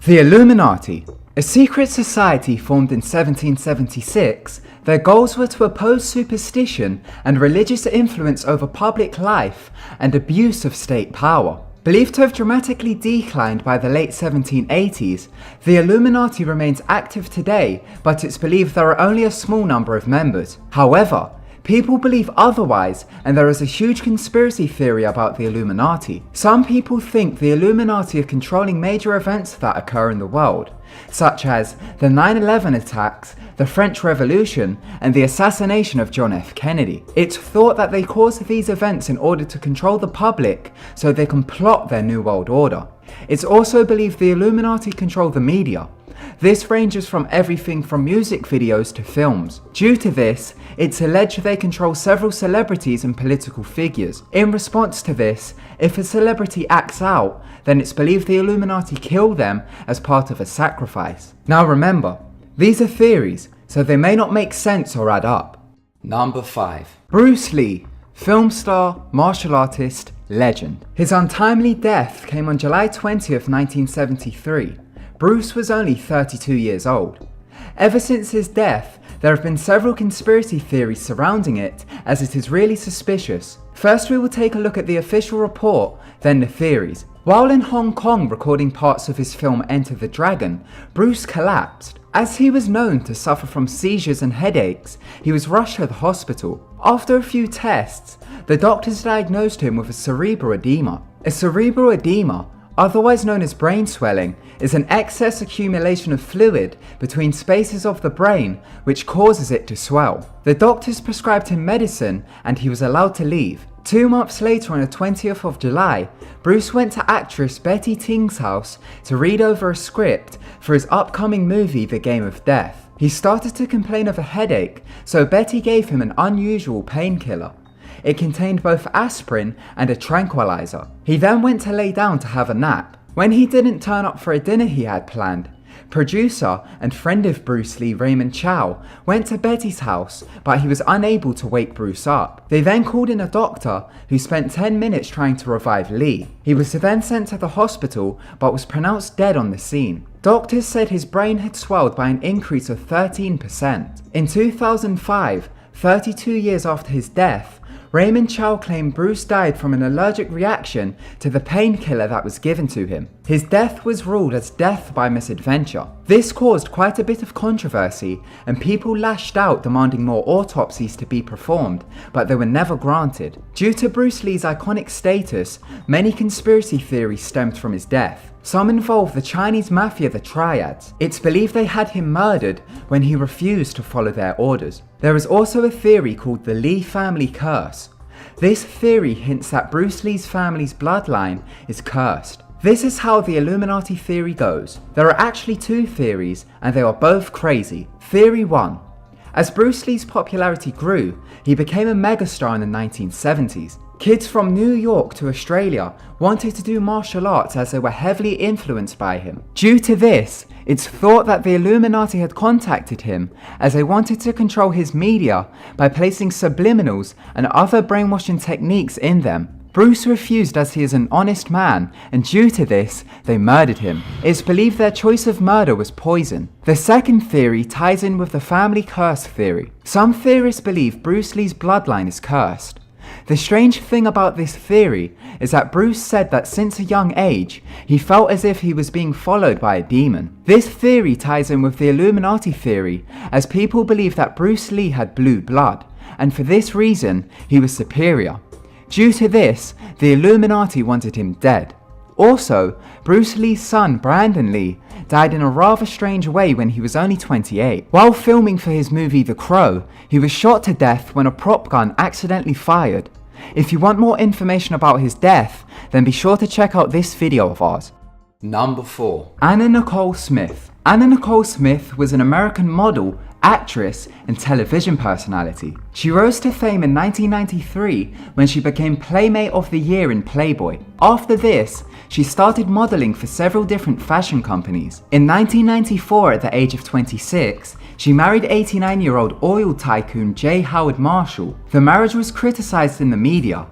The Illuminati, a secret society formed in 1776, their goals were to oppose superstition and religious influence over public life and abuse of state power. Believed to have dramatically declined by the late 1780s, the Illuminati remains active today, but it's believed there are only a small number of members. However, people believe otherwise, and there is a huge conspiracy theory about the Illuminati. Some people think the Illuminati are controlling major events that occur in the world, such as the 9/11 attacks, the French Revolution, and the assassination of John F. Kennedy. It's thought that they caused these events in order to control the public so they can plot their New World Order. It's also believed the Illuminati control the media. This ranges from everything from music videos to films. Due to this, it's alleged they control several celebrities and political figures. In response to this, if a celebrity acts out, then it's believed the Illuminati kill them as part of a sacrifice. Now remember, these are theories, so they may not make sense or add up. Number 5. Bruce Lee, film star, martial artist, legend. His untimely death came on July 20th, 1973. Bruce was only 32 years old. Ever since his death, there have been several conspiracy theories surrounding it, as it is really suspicious. First, we will take a look at the official report, then the theories. While in Hong Kong recording parts of his film Enter the Dragon, Bruce collapsed. As he was known to suffer from seizures and headaches, he was rushed to the hospital. After a few tests, the doctors diagnosed him with a cerebral edema. A cerebral edema, otherwise known as brain swelling, is an excess accumulation of fluid between spaces of the brain which causes it to swell. The doctors prescribed him medicine and he was allowed to leave. 2 months later, on the 20th of July, Bruce went to actress Betty Ting's house to read over a script for his upcoming movie The Game of Death. He started to complain of a headache, so Betty gave him an unusual painkiller. It contained both aspirin and a tranquilizer. He then went to lay down to have a nap. When he didn't turn up for a dinner he had planned, producer and friend of Bruce Lee, Raymond Chow, went to Betty's house, but he was unable to wake Bruce up. They then called in a doctor who spent 10 minutes trying to revive Lee. He was then sent to the hospital, but was pronounced dead on the scene. Doctors said his brain had swelled by an increase of 13%. In 2005, 32 years after his death, Raymond Chow claimed Bruce died from an allergic reaction to the painkiller that was given to him. His death was ruled as death by misadventure. This caused quite a bit of controversy, and people lashed out demanding more autopsies to be performed, but they were never granted. Due to Bruce Lee's iconic status, many conspiracy theories stemmed from his death. Some involve the Chinese mafia, the Triads. It's believed they had him murdered when he refused to follow their orders. There is also a theory called the Lee family curse. This theory hints that Bruce Lee's family's bloodline is cursed. This is how the Illuminati theory goes. There are actually 2 theories, and they are both crazy. Theory 1. As Bruce Lee's popularity grew, he became a megastar in the 1970s. Kids from New York to Australia wanted to do martial arts as they were heavily influenced by him. Due to this, it's thought that the Illuminati had contacted him as they wanted to control his media by placing subliminals and other brainwashing techniques in them. Bruce refused as he is an honest man, and due to this, they murdered him. It's believed their choice of murder was poison. The second theory ties in with the family curse theory. Some theorists believe Bruce Lee's bloodline is cursed. The strange thing about this theory is that Bruce said that since a young age, he felt as if he was being followed by a demon. This theory ties in with the Illuminati theory, as people believe that Bruce Lee had blue blood, and for this reason, he was superior. Due to this, the Illuminati wanted him dead. Also, Bruce Lee's son, Brandon Lee, died in a rather strange way when he was only 28. While filming for his movie The Crow, he was shot to death when a prop gun accidentally fired. If you want more information about his death, then be sure to check out this video of ours. Number 4. Anna Nicole Smith. Anna Nicole Smith was an American model, actress, and television personality. She rose to fame in 1993 when she became Playmate of the Year in Playboy. After this, she started modeling for several different fashion companies. In 1994, at the age of 26, she married 89-year-old oil tycoon J. Howard Marshall. The marriage was criticized in the media.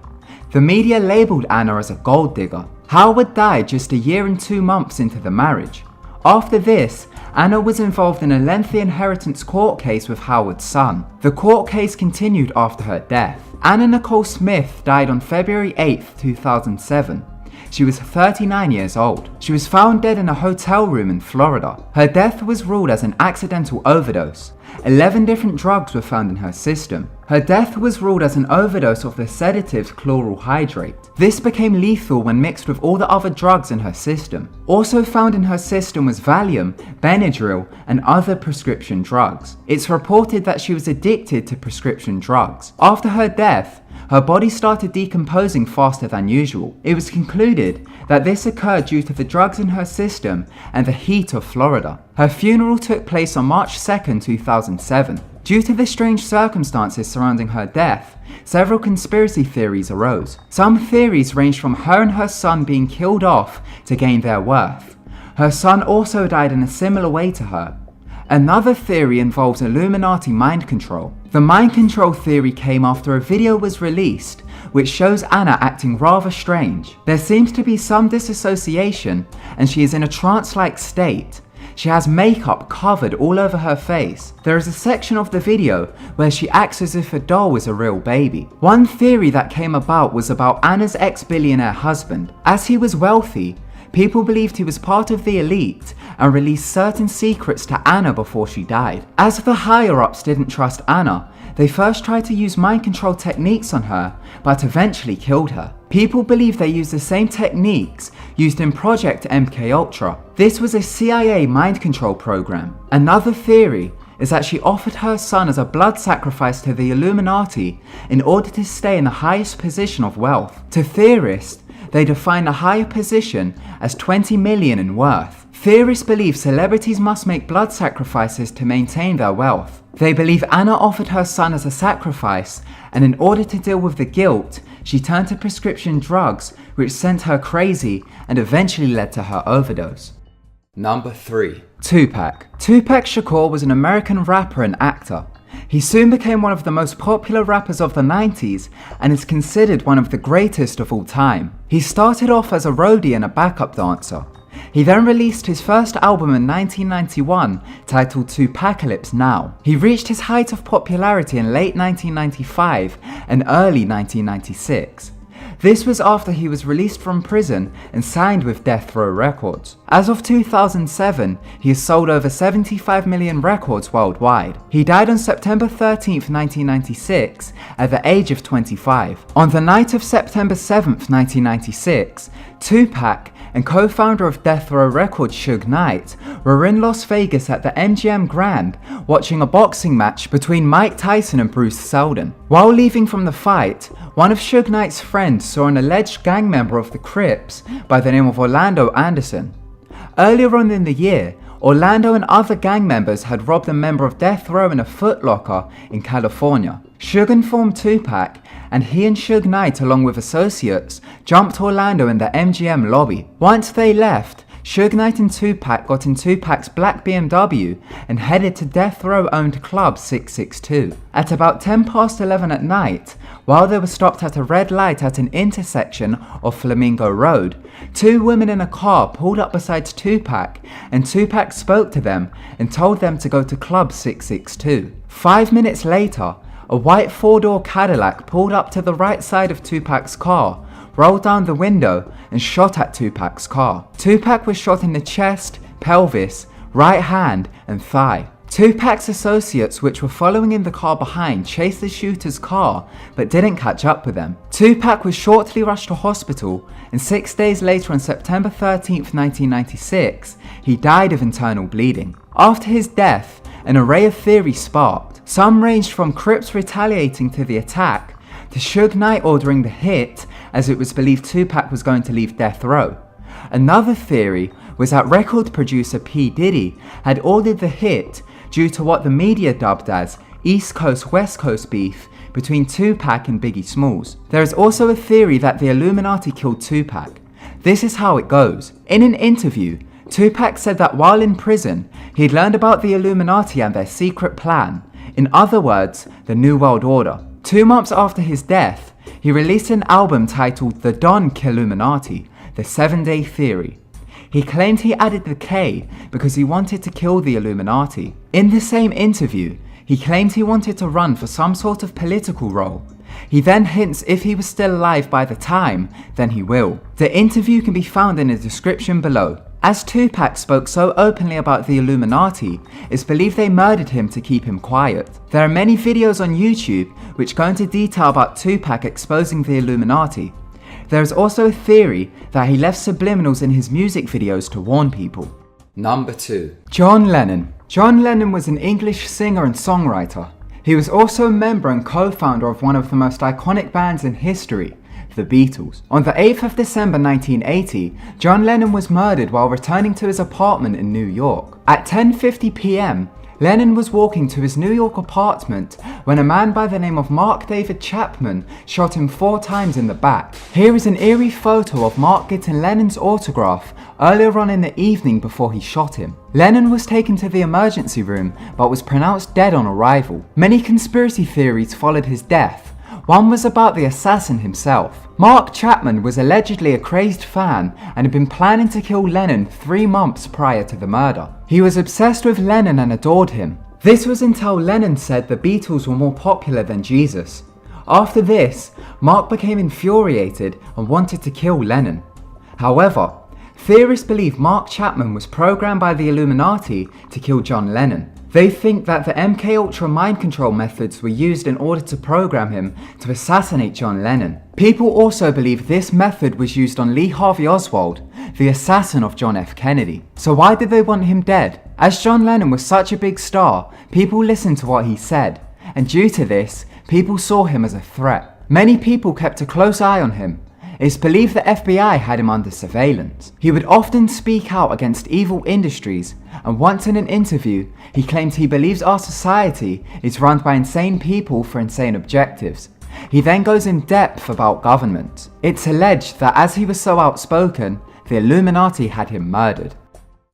The media labeled Anna as a gold digger. Howard died just a year and 2 months into the marriage. After this, Anna was involved in a lengthy inheritance court case with Howard's son. The court case continued after her death. Anna Nicole Smith died on February 8, 2007. She was 39 years old. She was found dead in a hotel room in Florida. Her death was ruled as an accidental overdose. 11 different drugs were found in her system. Her death was ruled as an overdose of the sedative chloral hydrate. This became lethal when mixed with all the other drugs in her system. Also found in her system was Valium, Benadryl, and other prescription drugs. It's reported that she was addicted to prescription drugs. After her death, her body started decomposing faster than usual. It was concluded that this occurred due to the drugs in her system and the heat of Florida. Her funeral took place on March 2, 2007. Due to the strange circumstances surrounding her death, several conspiracy theories arose. Some theories ranged from her and her son being killed off to gain their worth. Her son also died in a similar way to her. Another theory involves Illuminati mind control. The mind control theory came after a video was released which shows Anna acting rather strange. There seems to be some disassociation and she is in a trance-like state. She has makeup covered all over her face. There is a section of the video where she acts as if a doll is a real baby. One theory that came about was about Anna's ex-billionaire husband. As he was wealthy, people believed he was part of the elite and released certain secrets to Anna before she died. As the higher-ups didn't trust Anna, they first tried to use mind control techniques on her, but eventually killed her. People believe they used the same techniques used in Project MKUltra. This was a CIA mind control program. Another theory is that she offered her son as a blood sacrifice to the Illuminati in order to stay in the highest position of wealth. To theorists, they define a higher position as 20 million in worth. Theorists believe celebrities must make blood sacrifices to maintain their wealth. They believe Anna offered her son as a sacrifice, and in order to deal with the guilt, she turned to prescription drugs, which sent her crazy and eventually led to her overdose. Number 3. Tupac. Tupac Shakur was an American rapper and actor. He soon became one of the most popular rappers of the 90s and is considered one of the greatest of all time. He started off as a roadie and a backup dancer. He then released his first album in 1991 titled Tupacalypse Now. He reached his height of popularity in late 1995 and early 1996. This was after he was released from prison and signed with Death Row Records. As of 2007, he has sold over 75 million records worldwide. He died on September 13, 1996 at the age of 25. On the night of September 7, 1996, Tupac and co-founder of Death Row Records Suge Knight were in Las Vegas at the MGM Grand watching a boxing match between Mike Tyson and Bruce Seldon. While leaving from the fight, one of Suge Knight's friends saw an alleged gang member of the Crips by the name of Orlando Anderson. Earlier on in the year, Orlando and other gang members had robbed a member of Death Row in a Foot Locker in California. Suge informed Tupac, and he and Suge Knight, along with associates, jumped Orlando in the MGM lobby. Once they left, Suge Knight and Tupac got in Tupac's black BMW and headed to Death Row-owned Club 662. At about 10 past 11 at night, while they were stopped at a red light at an intersection of Flamingo Road, two women in a car pulled up beside Tupac, and Tupac spoke to them and told them to go to Club 662. 5 minutes later, a white four-door Cadillac pulled up to the right side of Tupac's car, rolled down the window, and shot at Tupac's car. Tupac was shot in the chest, pelvis, right hand, and thigh. Tupac's associates, which were following in the car behind, chased the shooter's car but didn't catch up with them. Tupac was shortly rushed to hospital, and 6 days later on September 13, 1996, he died of internal bleeding. After his death, an array of theories sparked. Some ranged from Crips retaliating to the attack, to Suge Knight ordering the hit as it was believed Tupac was going to leave Death Row. Another theory was that record producer P. Diddy had ordered the hit due to what the media dubbed as East Coast-West Coast beef between Tupac and Biggie Smalls. There is also a theory that the Illuminati killed Tupac. This is how it goes. In an interview, Tupac said that while in prison, he'd learned about the Illuminati and their secret plan. In other words, the New World Order. 2 months after his death, he released an album titled The Don Killuminati, The 7-Day Theory. He claimed he added the K because he wanted to kill the Illuminati. In the same interview, he claimed he wanted to run for some sort of political role. He then hints if he was still alive by the time, then he will. The interview can be found in the description below. As Tupac spoke so openly about the Illuminati, it's believed they murdered him to keep him quiet. There are many videos on YouTube which go into detail about Tupac exposing the Illuminati. There is also a theory that he left subliminals in his music videos to warn people. Number 2. John Lennon. John Lennon was an English singer and songwriter. He was also a member and co-founder of one of the most iconic bands in history, the Beatles. On the 8th of December 1980, John Lennon was murdered while returning to his apartment in New York. At 10:50 p.m, Lennon was walking to his New York apartment when a man by the name of Mark David Chapman shot him 4 times in the back. Here is an eerie photo of Mark getting Lennon's autograph earlier on in the evening before he shot him. Lennon was taken to the emergency room but was pronounced dead on arrival. Many conspiracy theories followed his death. One was about the assassin himself. Mark Chapman was allegedly a crazed fan and had been planning to kill Lennon 3 months prior to the murder. He was obsessed with Lennon and adored him. This was until Lennon said the Beatles were more popular than Jesus. After this, Mark became infuriated and wanted to kill Lennon. However, theorists believe Mark Chapman was programmed by the Illuminati to kill John Lennon. They think that the MKUltra mind control methods were used in order to program him to assassinate John Lennon. People also believe this method was used on Lee Harvey Oswald, the assassin of John F. Kennedy. So why did they want him dead? As John Lennon was such a big star, people listened to what he said, and due to this, people saw him as a threat. Many people kept a close eye on him. It's believed the FBI had him under surveillance. He would often speak out against evil industries, and once in an interview, he claimed he believes our society is run by insane people for insane objectives. He then goes in depth about government. It's alleged that as he was so outspoken, the Illuminati had him murdered.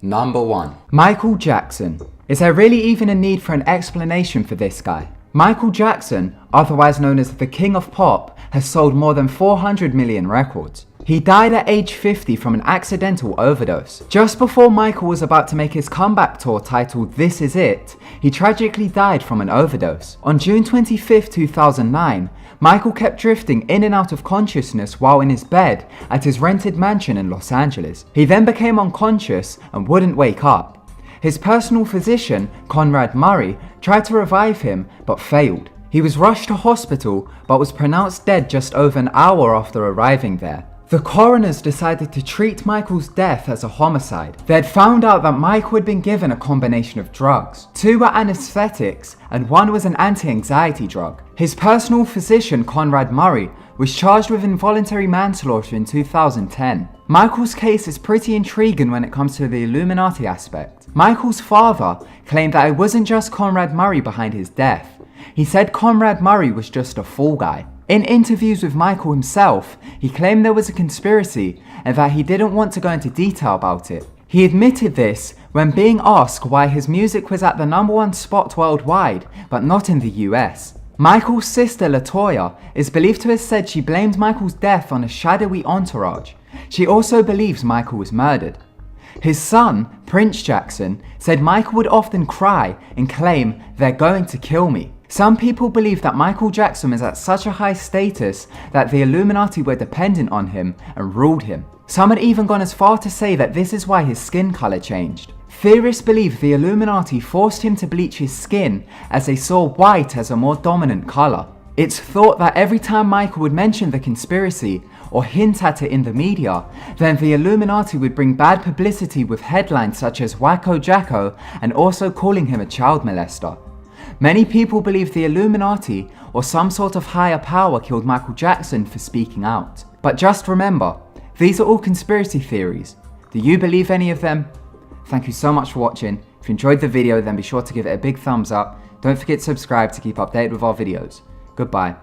Number 1. Michael Jackson. Is there really even a need for an explanation for this guy? Michael Jackson, otherwise known as the King of Pop, has sold more than 400 million records. He died at age 50 from an accidental overdose. Just before Michael was about to make his comeback tour titled This Is It, he tragically died from an overdose. On June 25, 2009, Michael kept drifting in and out of consciousness while in his bed at his rented mansion in Los Angeles. He then became unconscious and wouldn't wake up. His personal physician, Conrad Murray, tried to revive him but failed. He was rushed to hospital but was pronounced dead just over an hour after arriving there. The coroners decided to treat Michael's death as a homicide. They had found out that Michael had been given a combination of drugs. 2 were anesthetics and 1 was an anti-anxiety drug. His personal physician, Conrad Murray, was charged with involuntary manslaughter in 2010. Michael's case is pretty intriguing when it comes to the Illuminati aspect. Michael's father claimed that it wasn't just Conrad Murray behind his death. He said Conrad Murray was just a fall guy. In interviews with Michael himself, he claimed there was a conspiracy and that he didn't want to go into detail about it. He admitted this when being asked why his music was at the #1 spot worldwide, but not in the US. Michael's sister LaToya is believed to have said she blamed Michael's death on a shadowy entourage. She also believes Michael was murdered. His son, Prince Jackson, said Michael would often cry and claim, "They're going to kill me." Some people believe that Michael Jackson was at such a high status that the Illuminati were dependent on him and ruled him. Some had even gone as far to say that this is why his skin color changed. Theorists believe the Illuminati forced him to bleach his skin as they saw white as a more dominant color. It's thought that every time Michael would mention the conspiracy or hint at it in the media, then the Illuminati would bring bad publicity with headlines such as Wacko Jacko and also calling him a child molester. Many people believe the Illuminati or some sort of higher power killed Michael Jackson for speaking out. But just remember, these are all conspiracy theories. Do you believe any of them? Thank you so much for watching. If you enjoyed the video, then be sure to give it a big thumbs up. Don't forget to subscribe to keep updated with our videos. Goodbye.